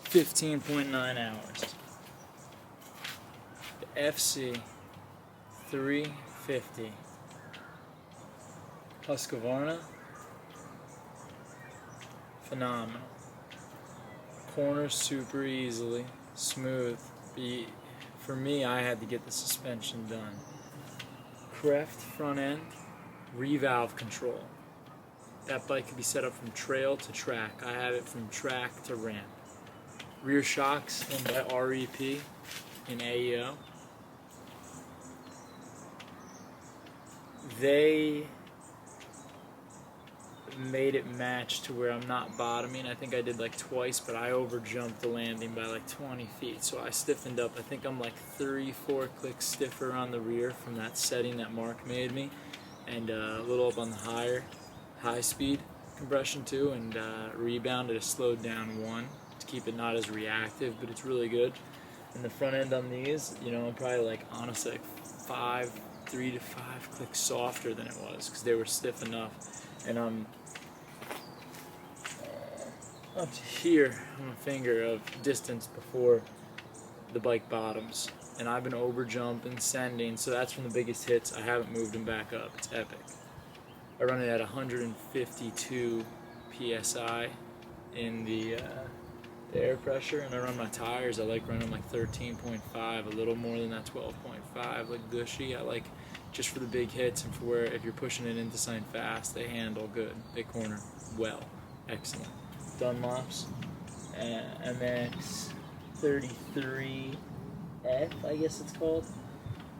15.9 hours. The Fc350 Husqvarna, phenomenal. Corners super easily, smooth. For me, I had to get the suspension done. Creft front end, revalve control. That bike can be set up from trail to track. I have it from track to ramp. Rear shocks in by REP in AEO. They made it match to where I'm not bottoming. I think I did like twice, but I overjumped the landing by like 20 feet. So I stiffened up. I think I'm like 3-4 clicks stiffer on the rear from that setting that Mark made me, and a little up on the high speed compression too, and rebound at a slowed down 1 to keep it not as reactive, but it's really good. And the front end on these, you know, I'm probably like honestly like 3 to 5 clicks softer than it was because they were stiff enough. And I'm up to here on my finger of distance before the bike bottoms, and I've been over jumping, sending, so that's from the biggest hits. I haven't moved them back up. It's epic. I run it at 152 psi in the air pressure, and I run my tires. I like running like 13.5, a little more than that 12.5, like gushy. I like just for the big hits and for where if you're pushing it into something fast, they handle good. They corner well, excellent. Dunlops, MX 33F, I guess it's called.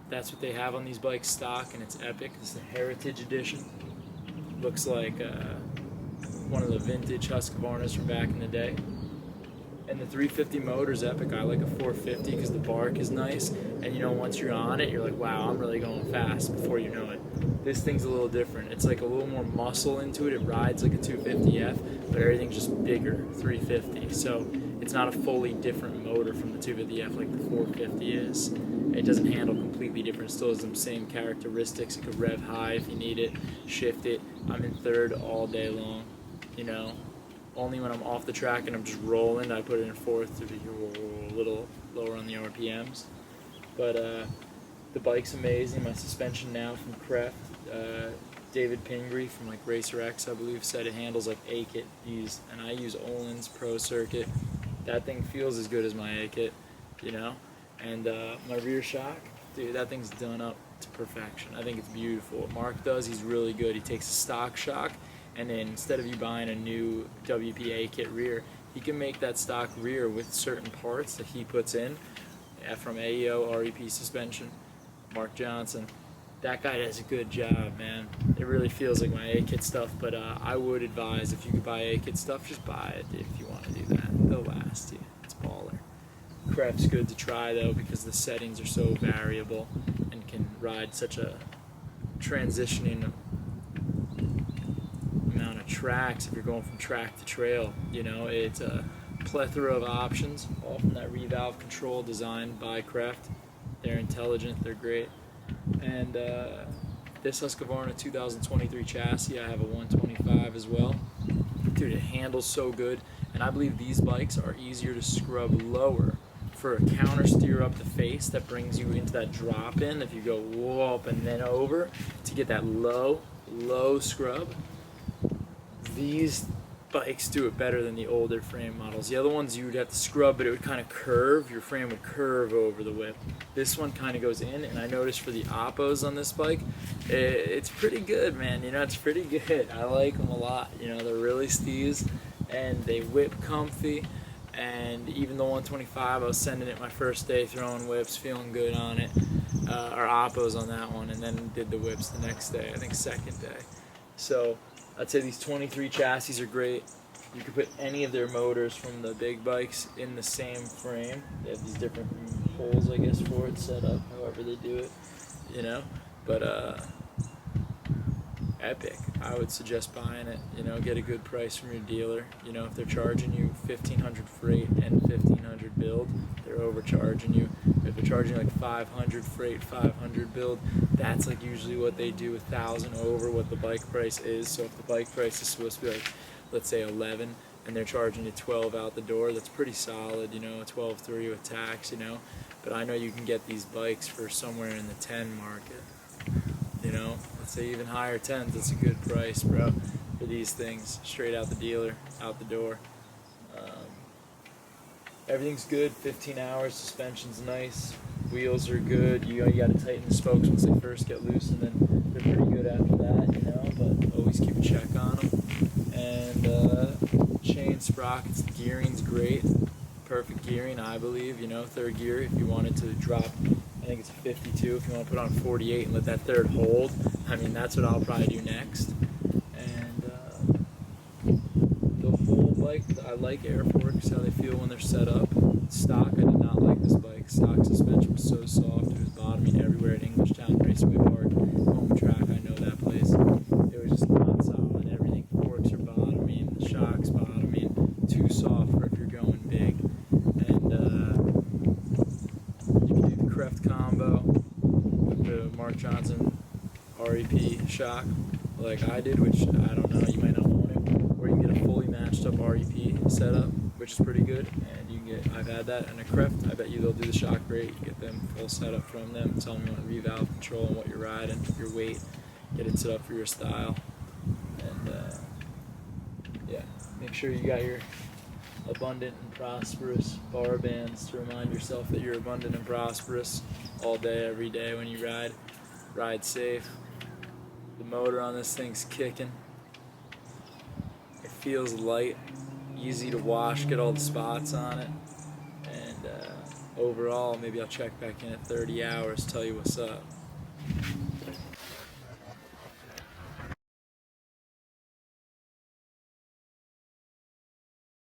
That's what they have on these bikes stock, and it's epic. It's the Heritage Edition. Looks like one of the vintage Husqvarnas from back in the day. And the 350 motor's epic. I like a 450 because the bark is nice, and you know, once you're on it, you're like, wow, I'm really going fast before you know it. This thing's a little different. It's like a little more muscle into it. It rides like a 250F, but everything's just bigger, 350. So it's not a fully different motor from the 250F like the 450 is. It doesn't handle completely different. It still has the same characteristics. It could rev high if you need it, shift it. I'm in third all day long, you know. Only when I'm off the track and I'm just rolling, I put it in fourth to be a little lower on the RPMs. But the bike's amazing. My suspension now from Creft, David Pingree from like Racer X, I believe, said it handles like A-Kit. And I use Olin's Pro Circuit. That thing feels as good as my A-Kit, you know. And my rear shock, dude, that thing's done up to perfection. I think it's beautiful. What Mark does, he's really good. He takes a stock shock, and then instead of you buying a new WPA kit rear, he can make that stock rear with certain parts that he puts in from AEO REP suspension. Mark Johnson, that guy does a good job, man. It really feels like my A-Kit stuff, but I would advise if you could buy A-Kit stuff, just buy it if you want to do that. They'll last you. It's baller. Creft's good to try though because the settings are so variable and can ride such a transitioning amount of tracks if you're going from track to trail. You know, it's a plethora of options, all from that revalve control designed by Creft. They're intelligent, they're great. And this Husqvarna 2023 chassis, I have a 125 as well. Dude, it handles so good, and I believe these bikes are easier to scrub lower for a counter steer up the face that brings you into that drop in. If you go whoop and then over to get that low scrub, these bikes do it better than the older frame models. The other ones you would have to scrub, but it would kind of curve. Your frame would curve over the whip. This one kind of goes in, and I noticed for the oppos on this bike, it's pretty good, man. You know, it's pretty good. I like them a lot. You know, they're really steez, and they whip comfy. And even the 125, I was sending it my first day, throwing whips, feeling good on it, or oppos on that one, and then did the whips the next day, I think second day. So I'd say these 23 chassis are great. You could put any of their motors from the big bikes in the same frame. They have these different holes, I guess, for it set up, however they do it, you know. But epic. I would suggest buying it. You know, get a good price from your dealer. You know, if they're charging you $1,500 freight and $1,500 build, they're overcharging you. If they're charging like $500 freight, $500 build, that's like usually what they do, $1,000 over what the bike price is. So if the bike price is supposed to be like, let's say 11, and they're charging you 12 out the door. That's pretty solid, you know, 12.3 with tax, you know. But I know you can get these bikes for somewhere in the 10 market, you know. Let's say even higher 10s. That's a good price, bro, for these things, straight out the dealer, out the door. Everything's good. 15 hours. Suspension's nice. Wheels are good. You got to tighten the spokes once they first get loose, and then they're pretty good after that, you know. But always keep a check on them. And chain, sprockets, the gearing's great. Perfect gearing, I believe. You know, third gear. If you wanted to drop, I think it's a 52. If you want to put on 48 and let that third hold, I mean, that's what I'll probably do next. Bike, I like air forks, how they feel when they're set up. Stock, I did not like this bike. Stock suspension was so soft. It was bottoming everywhere at Englishtown Raceway Park. Home track, I know that place. It was just not solid. Everything, forks are bottoming, the shock's bottoming. Too soft for if you're going big. And you can do the Creft combo with the Mark Johnson REP shock like I did, which I don't know, you might not want it. Or you can get a fully matched up REP setup, which is pretty good. And you can get, I've had that and a Creft. I bet you they'll do the shock rate. You get them full setup from them. Tell them you want revalve control and what you're riding, your weight. Get it set up for your style. And yeah, make sure you got your abundant and prosperous bar bands to remind yourself that you're abundant and prosperous all day, every day when you ride. Ride safe. The motor on this thing's kicking. It feels light, easy to wash, get all the spots on it. And overall, maybe I'll check back in at 30 hours, tell you what's up.